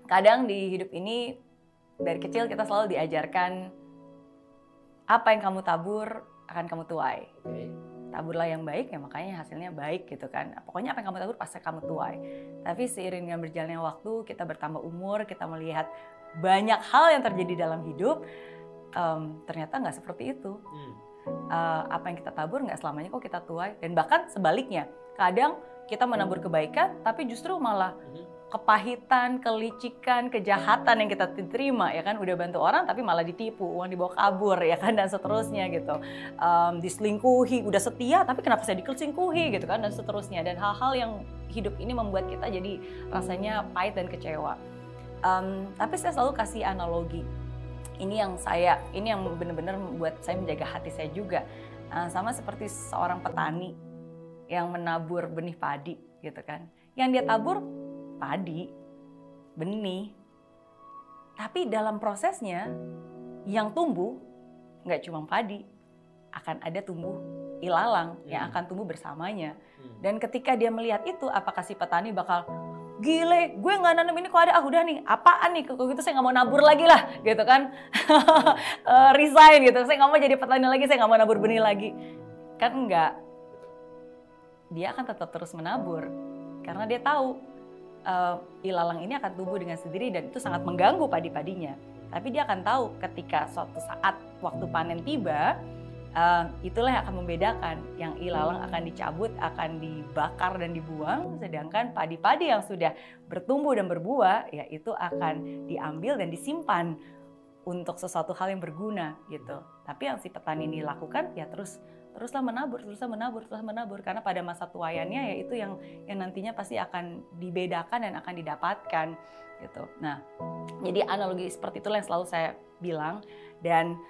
Kadang di hidup ini dari kecil kita selalu diajarkan apa yang kamu tabur akan kamu tuai. Taburlah yang baik ya makanya hasilnya baik gitu kan. Pokoknya apa yang kamu tabur pasti kamu tuai. Tapi seiring dengan berjalannya waktu, kita bertambah umur, kita melihat banyak hal yang terjadi dalam hidup, ternyata nggak seperti itu. Apa yang kita tabur nggak selamanya kok kita tuai. Dan bahkan sebaliknya, kadang kita menabur kebaikan tapi justru malah kepahitan, kelicikan, kejahatan yang kita terima ya kan, udah bantu orang tapi malah ditipu, uang dibawa kabur ya kan, dan seterusnya gitu. Diselingkuhi, udah setia tapi kenapa saya diselingkuhi gitu kan, dan seterusnya. Dan hal-hal yang hidup ini membuat kita jadi rasanya pahit dan kecewa. Tapi saya selalu kasih analogi. Ini yang benar-benar membuat saya menjaga hati saya juga. Sama seperti seorang petani yang menabur benih padi gitu kan. Yang dia tabur padi, benih. Tapi dalam prosesnya yang tumbuh nggak cuma padi, akan ada tumbuh ilalang yang akan tumbuh bersamanya. Dan ketika dia melihat itu, apakah si petani bakal gile, gue nggak nanam ini kok ada, udah nih, apaan nih, kalau gitu saya nggak mau nabur lagi lah, gitu kan. Resign gitu, saya nggak mau jadi petani lagi, saya nggak mau nabur benih lagi. Kan enggak, dia akan tetap terus menabur, karena dia tahu ilalang ini akan tumbuh dengan sendiri dan itu sangat mengganggu padi-padinya. Tapi dia akan tahu ketika suatu saat waktu panen tiba, itulah yang akan membedakan. Yang ilalang akan dicabut, akan dibakar dan dibuang, sedangkan padi-padi yang sudah bertumbuh dan berbuah, ya itu akan diambil dan disimpan untuk sesuatu hal yang berguna gitu. Tapi yang si petani ini lakukan ya teruslah menabur, karena pada masa tuaiannya ya itu yang nantinya pasti akan dibedakan dan akan didapatkan gitu. Nah, jadi analogi seperti itulah yang selalu saya bilang. Dan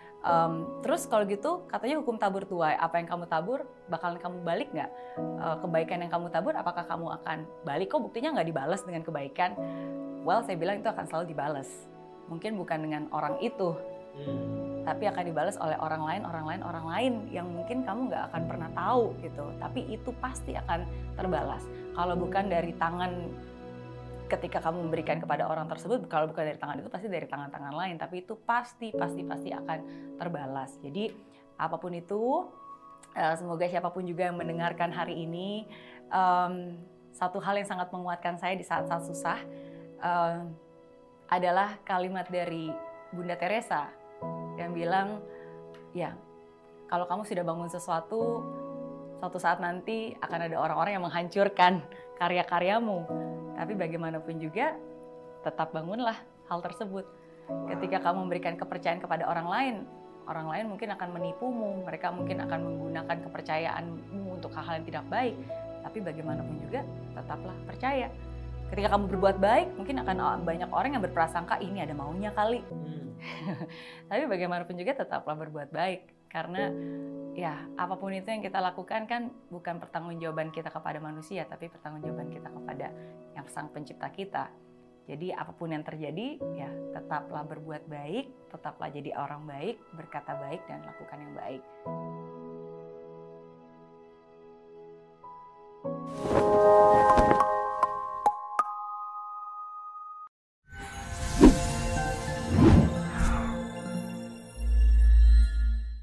terus kalau gitu katanya hukum tabur tuai, apa yang kamu tabur bakalan kamu balik nggak? Kebaikan yang kamu tabur apakah kamu akan balik? Kok buktinya nggak dibalas dengan kebaikan? Well, saya bilang itu akan selalu dibalas. Mungkin bukan dengan orang itu, tapi akan dibalas oleh orang lain yang mungkin kamu nggak akan pernah tahu gitu. Tapi itu pasti akan terbalas. Kalau bukan dari tangan ketika kamu memberikan kepada orang tersebut, kalau bukan dari tangan itu pasti dari tangan-tangan lain. Tapi itu pasti akan terbalas. Jadi apapun itu, semoga siapapun juga yang mendengarkan hari ini, satu hal yang sangat menguatkan saya di saat-saat susah adalah kalimat dari Bunda Teresa yang bilang, ya kalau kamu sudah bangun sesuatu, suatu saat nanti akan ada orang-orang yang menghancurkan karya-karyamu. Tapi bagaimanapun juga tetap bangunlah hal tersebut. Ketika kamu memberikan kepercayaan kepada orang lain mungkin akan menipumu, mereka mungkin akan menggunakan kepercayaanmu untuk hal-hal yang tidak baik. Tapi bagaimanapun juga tetaplah percaya. Ketika kamu berbuat baik, mungkin akan banyak orang yang berprasangka ini ada maunya kali. Tapi bagaimanapun juga tetaplah berbuat baik. Karena ya apapun itu yang kita lakukan kan bukan pertanggungjawaban kita kepada manusia, tapi pertanggungjawaban kita kepada yang sang pencipta kita. Jadi apapun yang terjadi ya tetaplah berbuat baik, tetaplah jadi orang baik, berkata baik dan lakukan yang baik.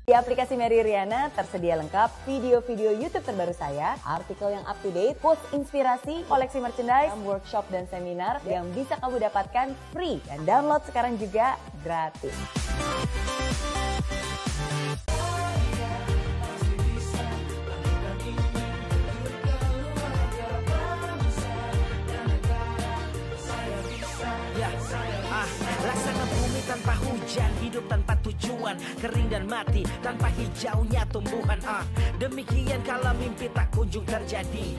Di aplikasi Mary Riana tersedia lengkap video-video YouTube terbaru saya, artikel yang up to date, quotes inspirasi, koleksi merchandise, workshop dan seminar yang bisa kamu dapatkan free dan download sekarang juga gratis. Laksana bumi tanpa hujan, hidup tanpa tujuan, kering dan mati tanpa hijaunya tumbuhan. Demikian kala mimpi tak kunjung terjadi.